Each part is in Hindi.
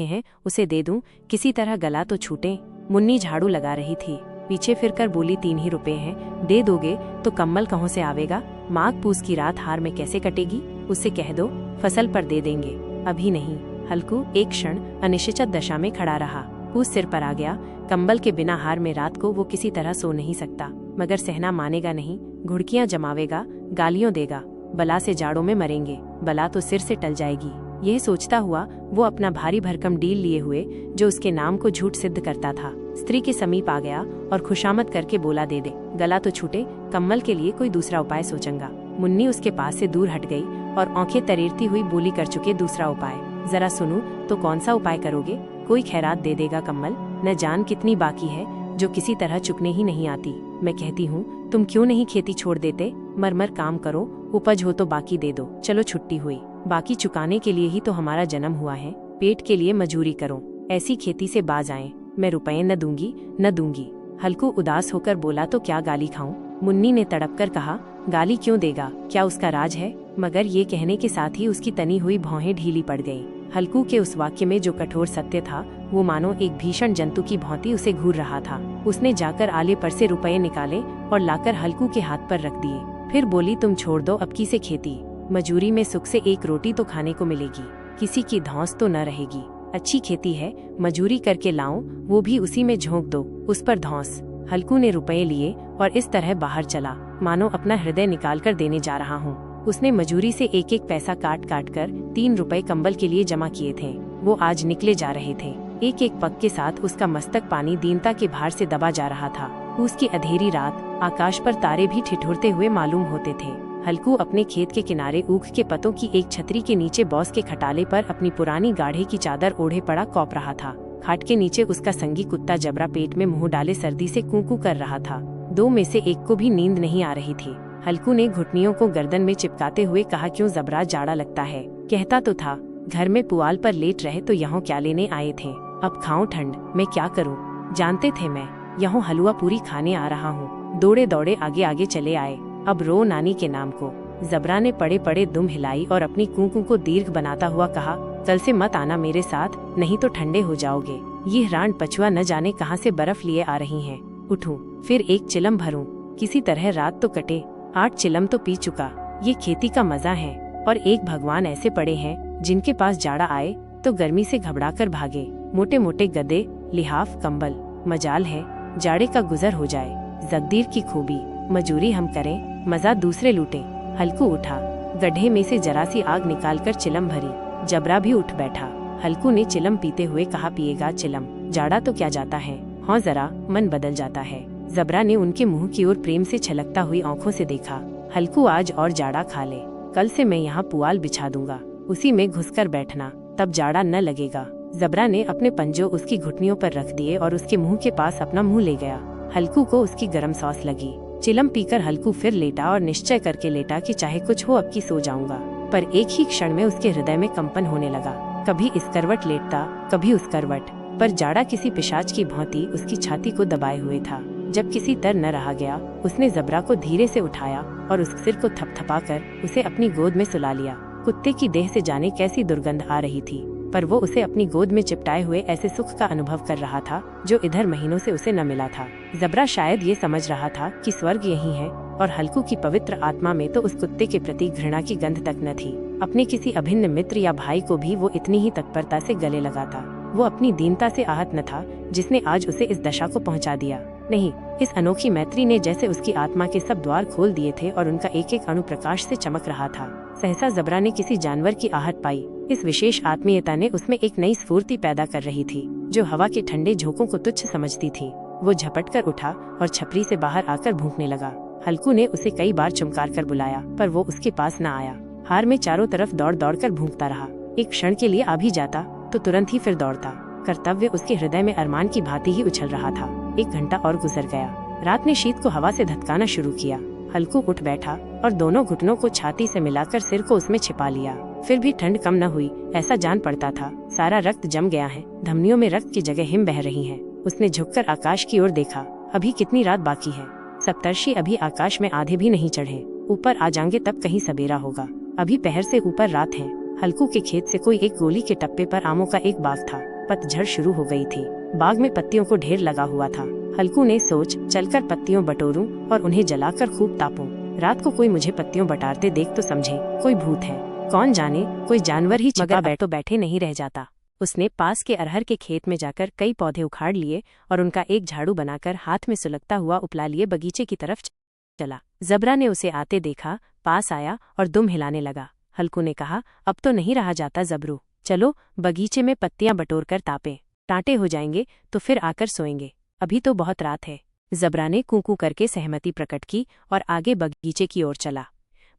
हैं उसे दे दूं, किसी तरह गला तो छूटे। मुन्नी झाड़ू लगा रही थी, पीछे फिरकर बोली 3 ही रुपए हैं, दे दोगे तो कम्बल कहाँ से आवेगा? माघ पूस की रात हार में कैसे कटेगी? उससे कह दो फसल पर दे देंगे, अभी नहीं। हल्कू एक क्षण अनिश्चित दशा में खड़ा रहा। पूस सिर पर आ गया, कंबल के बिना हार में रात को वो किसी तरह सो नहीं सकता, मगर सहना मानेगा नहीं, घुड़कियां जमावेगा, गालियों देगा, बला से जाड़ों में मरेंगे, बला तो सिर से टल जाएगी। यह सोचता हुआ वो अपना भारी भरकम डील लिए हुए जो उसके नाम को झूठ सिद्ध करता था, स्त्री के समीप आ गया और खुशामद करके बोला, दे दे, गला तो छूटे, कम्बल के लिए कोई दूसरा उपाय सोचूंगा। मुन्नी उसके पास से दूर हट गई और आंखें तरीरती हुई बोली, कर चुके दूसरा उपाय, जरा सुनूं तो कौन सा उपाय करोगे? कोई खैरात दे देगा कम्बल, न जान कितनी बाकी है जो किसी तरह चुकने ही नहीं आती। मैं कहती हूँ तुम क्यों नहीं खेती छोड़ देते, मरमर काम करो, उपज हो तो बाकी दे दो। चलो छुट्टी हुई, बाकी चुकाने के लिए ही तो हमारा जन्म हुआ है, पेट के लिए मजूरी करो, ऐसी खेती से बाज आए। मैं रुपये न दूंगी, न दूंगी। हल्कू उदास होकर बोला, तो क्या गाली खाऊं? मुन्नी ने तड़प कर कहा, गाली क्यों देगा, क्या उसका राज है? मगर ये कहने के साथ ही उसकी तनी हुई भौहें ढीली पड़ गईं। हल्कू के उस वाक्य में जो कठोर सत्य था वो मानो एक भीषण जंतु की भांति उसे घूर रहा था। उसने जाकर आले पर से रुपये निकाले और लाकर हल्कू के हाथ पर रख दिए। फिर बोली, तुम छोड़ दो अब की से खेती, मजूरी में सुख से एक रोटी तो खाने को मिलेगी, किसी की धौंस तो न रहेगी। अच्छी खेती है, मजूरी करके लाऊं, वो भी उसी में झोंक दो, उस पर धौंस। हल्कू ने रुपये लिए और इस तरह बाहर चला मानो अपना हृदय निकाल कर देने जा रहा हूँ। उसने मजूरी से एक एक पैसा काट काट कर 3 रुपए कंबल के लिए जमा किए थे। वो आज निकले जा रहे थे। एक एक पग के साथ उसका मस्तक पानी दीनता के भार से दबा जा रहा था। उसकी अंधेरी रात, आकाश पर तारे भी ठिठुरते हुए मालूम होते थे। हल्कू अपने खेत के किनारे ऊख के पत्तों की एक छतरी के नीचे बॉस के खटाले पर अपनी पुरानी गाढ़े की चादर ओढ़े पड़ा कौप रहा था। खाट के नीचे उसका संगी कुत्ता जबरा पेट में मुंह डाले सर्दी से कूकू कर रहा था। 2 में से एक को भी नींद नहीं आ रही थी। हल्कू ने घुटनियों को गर्दन में चिपकाते हुए कहा, क्यों जबरा, जाड़ा लगता है? कहता तो था घर में पुआल पर लेट रहे तो यहाँ क्या लेने आए थे, अब खाऊं ठंड, मैं क्या करूं? जानते थे मैं यहाँ हलवा पूरी खाने आ रहा हूँ। दौड़े दौड़े आगे आगे चले आए, अब रो नानी के नाम को। जबरा ने पड़े पड़े दुम हिलाई और अपनी कूकू को दीर्घ बनाता हुआ कहा, कल से मत आना मेरे साथ, नहीं तो ठंडे हो जाओगे। ये रान पछुआ न जाने कहाँ से बर्फ लिए आ रही हैं। उठूं, फिर एक चिलम भरूं, किसी तरह रात तो कटे। 8 चिलम तो पी चुका, ये खेती का मजा है। और एक भगवान ऐसे पड़े हैं जिनके पास जाड़ा आए तो गर्मी से घबराकर भागे। मोटे मोटे गद्दे, लिहाफ, कंबल, मजाल है जाड़े का गुजर हो जाए। जगदीर की खूबी, मजूरी हम करें, मजा दूसरे लूटे। हल्कू उठा, गड्ढे में से जरा सी आग निकालकर चिलम भरी। जबरा भी उठ बैठा। हल्कू ने चिलम पीते हुए कहा, पिएगा चिलम, जाड़ा तो क्या जाता है, हाँ जरा मन बदल जाता है। जबरा ने उनके मुंह की ओर प्रेम से छलकता हुई आंखों से देखा। हल्कू, आज और जाड़ा खा ले, कल से मैं यहाँ पुआल बिछा दूंगा, उसी में घुसकर बैठना, तब जाड़ा न लगेगा। जबरा ने अपने पंजों उसकी घुटनियों पर रख दिए और उसके मुंह के पास अपना मुंह ले गया। हल्कू को उसकी गर्म सांस लगी। चिलम पीकर हल्कू फिर लेटा और निश्चय करके लेटा कि चाहे कुछ हो अब की सो जाऊंगा। पर एक ही क्षण में उसके हृदय में कंपन होने लगा। कभी इस करवट लेटता, कभी उस करवट, पर जाड़ा किसी पिशाच की भांति उसकी छाती को दबाए हुए था। जब किसी तर न रहा गया, उसने जबरा को धीरे से उठाया और उस सिर को थपथपाकर उसे अपनी गोद में सुला लिया। कुत्ते की देह से जाने कैसी दुर्गंध आ रही थी, पर वो उसे अपनी गोद में चिपटाए हुए ऐसे सुख का अनुभव कर रहा था जो इधर महीनों से उसे न मिला था। जबरा शायद ये समझ रहा था कि स्वर्ग यही है, और हल्कू की पवित्र आत्मा में तो उस कुत्ते के प्रति घृणा की गंध तक न थी। अपने किसी अभिन्न मित्र या भाई को भी वो इतनी ही तत्परता से गले लगाता। वो अपनी दीनता से आहत न था जिसने आज उसे इस दशा को पहुंचा दिया। नहीं, इस अनोखी मैत्री ने जैसे उसकी आत्मा के सब द्वार खोल दिए थे और उनका एक एक अणु प्रकाश से चमक रहा था। सहसा जबरा ने किसी जानवर की आहट पाई। इस विशेष आत्मीयता ने उसमें एक नई स्फूर्ति पैदा कर रही थी जो हवा के ठंडे झोंकों को तुच्छ समझती थी। वो झपट कर उठा और छपरी से बाहर आकर भूखने लगा। हल्कू ने उसे कई बार चुमकार कर बुलाया, पर वो उसके पास न आया। हार में चारों तरफ दौड़ दौड़ कर भूखता रहा। एक क्षण के लिए आ भी जाता तो तुरंत ही फिर दौड़ता। कर्तव्य उसके हृदय में अरमान की भांति ही उछल रहा था। 1 घंटा और गुजर गया। रात ने शीत को हवा से धतकाना शुरू किया। हल्कू उठ बैठा और दोनों घुटनों को छाती से मिलाकर सिर को उसमें छिपा लिया। फिर भी ठंड कम न हुई, ऐसा जान पड़ता था। सारा रक्त जम गया है, धमनियों में रक्त की जगह हिम बह रही है। उसने झुककर आकाश की ओर देखा। अभी कितनी रात बाकी है? सप्तर्षि अभी आकाश में आधे भी नहीं चढ़े। ऊपर आ जाएंगे तब कहीं सवेरा होगा। अभी पहर से ऊपर रात है। हल्कू के खेत से कोई एक गोली के टप्पे पर आमों का एक बाग था। पतझड़ शुरू हो गई थी। बाग में पत्तियों को ढेर लगा हुआ था। हल्कू ने सोच, चलकर पत्तियों बटोरूं और उन्हें जलाकर खूब तापूं। रात को कोई मुझे पत्तियों बटारते देख तो समझे कोई भूत है, कौन जाने कोई जानवर ही छिपा बैठे नहीं रह जाता। उसने पास के अरहर के खेत में जाकर कई पौधे उखाड़ लिए और उनका एक झाड़ू बनाकर हाथ में सुलगता हुआ उपला लिए बगीचे की तरफ चला। जबरा ने उसे आते देखा, पास आया और दुम हिलाने लगा। हल्कू ने कहा, अब तो नहीं रहा जाता जबरू, चलो बगीचे में पत्तियां बटोर कर तापे, टाटे हो जाएंगे तो फिर आकर सोएंगे, अभी तो बहुत रात है। जबरा ने कूकू करके सहमति प्रकट की और आगे बगीचे की ओर चला।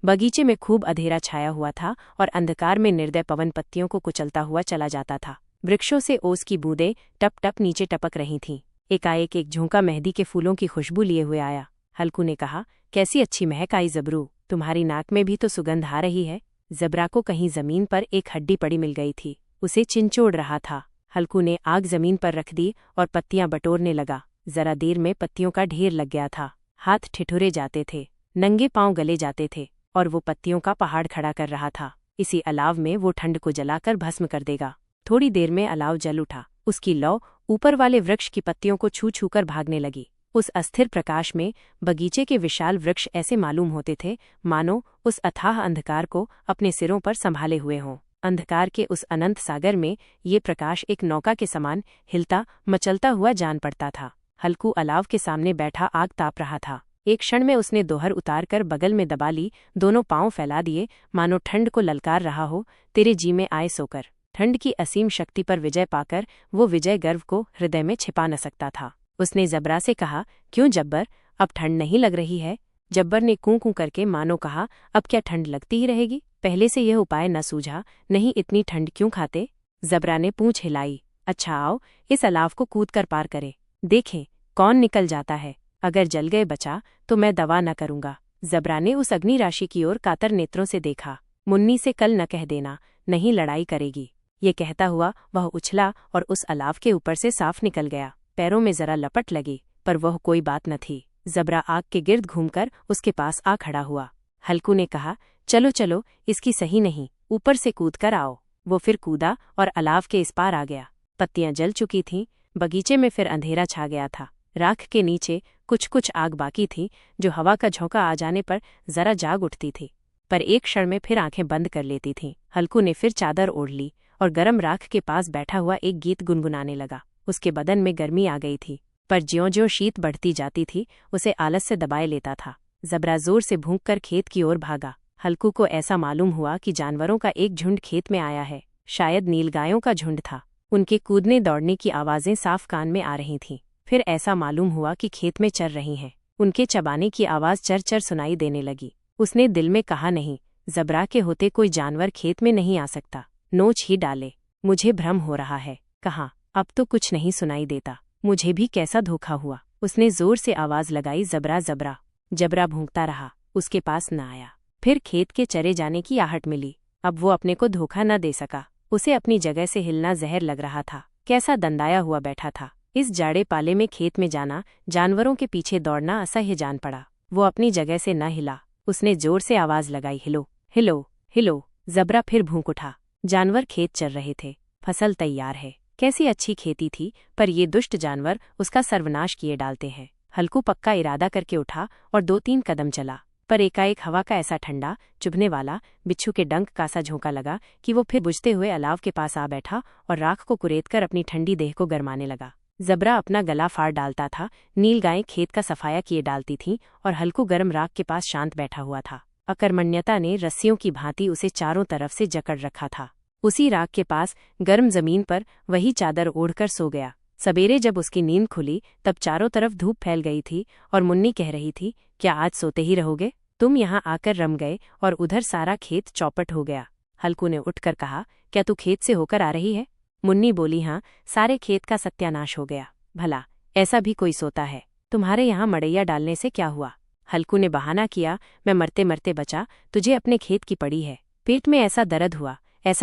बगीचे में खूब अंधेरा छाया हुआ था और अंधकार में निर्दय पवन पत्तियों को कुचलता हुआ चला जाता था। वृक्षों से ओस की बूंदें टप टप नीचे टपक रही थीं। एकाएक एक झोंका मेहंदी के फूलों की खुशबू लिए हुए आया। हल्कू ने कहा, कैसी अच्छी महक आई जबरू, तुम्हारी नाक में भी तो सुगंध आ रही है। जबरा को कहीं जमीन पर एक हड्डी पड़ी मिल गई थी, उसे चिंचोड़ रहा था। हल्कू ने आग जमीन पर रख दी और पत्तियां बटोरने लगा। जरा देर में पत्तियों का ढेर लग गया था। हाथ ठिठुरे जाते थे, नंगे पांव गले जाते थे और वो पत्तियों का पहाड़ खड़ा कर रहा था। इसी अलाव में वो ठंड को जलाकर भस्म कर देगा। थोड़ी देर में अलाव जल उठा। उसकी लौ ऊपर वाले वृक्ष की पत्तियों को छू छू कर भागने लगी। उस अस्थिर प्रकाश में बगीचे के विशाल वृक्ष ऐसे मालूम होते थे मानो उस अथाह अंधकार को अपने सिरों पर संभाले हुए हों। अंधकार के उस अनंत सागर में ये प्रकाश एक नौका के समान हिलता मचलता हुआ जान पड़ता था। हल्कू अलाव के सामने बैठा आग ताप रहा था। एक क्षण में उसने दोहर उतारकर बगल में दबा ली, दोनों पांव फैला दिए मानो ठंड को ललकार रहा हो, तेरे जी में आए सोकर। ठंड की असीम शक्ति पर विजय पाकर वो विजय गर्व को हृदय में छिपा न सकता था। उसने जबरा से कहा, क्यों जब्बर, अब ठंड नहीं लग रही है? जब्बर ने कूं कूं करके मानो कहा, अब क्या ठंड लगती ही रहेगी? पहले से यह उपाय न सूझा, नहीं इतनी ठंड क्यों खाते? जबरा ने पूंछ हिलाई। अच्छा आओ, इस अलाव को कूद कर पार करें, देखें कौन निकल जाता है। अगर जल गए बचा तो मैं दवा न करूंगा। जबरा ने उस अग्नि राशि की ओर कातर नेत्रों से देखा। मुन्नी से कल न कह देना, नहीं लड़ाई करेगी। ये कहता हुआ वह उछला और उस अलाव के ऊपर से साफ निकल गया। पैरों में जरा लपट लगी, पर वह कोई बात न थी। जबरा आग के गिर्द घूमकर उसके पास आ खड़ा हुआ। हल्कू ने कहा, चलो चलो, इसकी सही नहीं, ऊपर से कूद कर आओ। वो फिर कूदा और अलाव के इस पार आ गया। पत्तियां जल चुकी थीं। बगीचे में फिर अंधेरा छा गया था। राख के नीचे कुछ कुछ आग बाकी थी, जो हवा का झोंका आ जाने पर जरा जाग उठती थी, पर एक क्षण में फिर आंखें बंद कर लेती थीं। हल्कू ने फिर चादर ओढ़ ली और गरम राख के पास बैठा हुआ एक गीत गुनगुनाने लगा। उसके बदन में गर्मी आ गई थी, पर ज्यों-ज्यों शीत बढ़ती जाती थी उसे आलस से दबाए लेता था। जबरा जोर से भूंककर खेत की ओर भागा। हल्कू को ऐसा मालूम हुआ कि जानवरों का एक झुंड खेत में आया है। शायद नीलगायों का झुंड था। उनके कूदने दौड़ने की आवाजें साफ कान में आ रही थीं। फिर ऐसा मालूम हुआ कि खेत में चर रही हैं। उनके चबाने की आवाज चर चर सुनाई देने लगी। उसने दिल में कहा, नहीं, जबरा के होते कोई जानवर खेत में नहीं आ सकता, नोच ही डाले। मुझे भ्रम हो रहा है। कहाँ, अब तो कुछ नहीं सुनाई देता। मुझे भी कैसा धोखा हुआ। उसने जोर से आवाज लगाई, जबरा जबरा। जबरा भूंकता रहा, उसके पास न आया। फिर खेत के चरे जाने की आहट मिली। अब वो अपने को धोखा न दे सका। उसे अपनी जगह से हिलना जहर लग रहा था। कैसा दंदाया हुआ बैठा था। इस जाड़े पाले में खेत में जाना, जानवरों के पीछे दौड़ना असह्य जान पड़ा। वो अपनी जगह से न हिला। उसने जोर से आवाज लगाई, हिलो हिलो हिलो। जबरा फिर भूंक उठा। जानवर खेत चर रहे थे। फसल तैयार है। कैसी अच्छी खेती थी, पर ये दुष्ट जानवर उसका सर्वनाश किए डालते हैं। हल्कू पक्का इरादा करके उठा और 2-3 कदम चला, पर एकाएक हवा का ऐसा ठंडा, चुभने वाला, बिच्छू के डंक का सा झोंका लगा कि वो फिर बुझते हुए अलाव के पास आ बैठा और राख को कुरेदकर अपनी ठंडी देह को गरमाने लगा। जबरा अपना गला फाड़ डालता था। नीलगायें खेत का सफाया किए डालती थीं और हल्कू गर्म राख के पास शांत बैठा हुआ था। अकर्मण्यता ने रस्सियों की भांति उसे चारों तरफ से जकड़ रखा था। उसी राख के पास गर्म जमीन पर वही चादर ओढ़कर सो गया। सवेरे जब उसकी नींद खुली तब चारों तरफ धूप फैल गई थी और मुन्नी कह रही थी, क्या आज सोते ही रहोगे? तुम यहाँ आकर रम गए और उधर सारा खेत चौपट हो गया। हल्कू ने उठकर कहा, क्या तू खेत से होकर आ रही है? मुन्नी बोली, हाँ, सारे खेत का सत्यानाश हो गया। भला ऐसा भी कोई सोता है? तुम्हारे यहाँ मड़ैया डालने से क्या हुआ? हल्कू ने बहाना किया, मैं मरते मरते बचा, तुझे अपने खेत की पड़ी है। पेट में ऐसा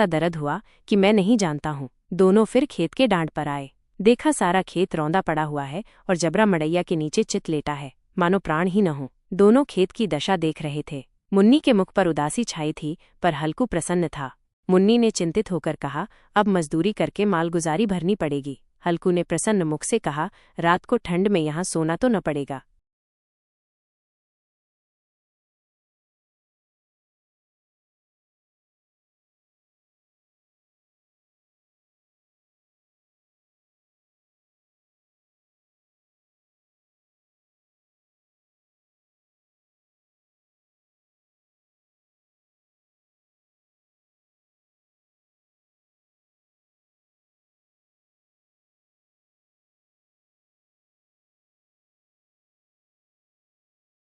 दर्द हुआ कि मैं नहीं जानता हूँ। दोनों फिर खेत के डांड पर आए। देखा सारा खेत रौंदा पड़ा हुआ है और जबरा मड़ैया के नीचे चित लेटा है, मानो प्राण ही न हो। दोनों खेत की दशा देख रहे थे। मुन्नी के मुख पर उदासी छाई थी, पर हल्कू प्रसन्न था। मुन्नी ने चिंतित होकर कहा, अब मजदूरी करके मालगुजारी भरनी पड़ेगी। हल्कू ने प्रसन्न मुख से कहा, रात को ठंड में यहाँ सोना तो न पड़ेगा।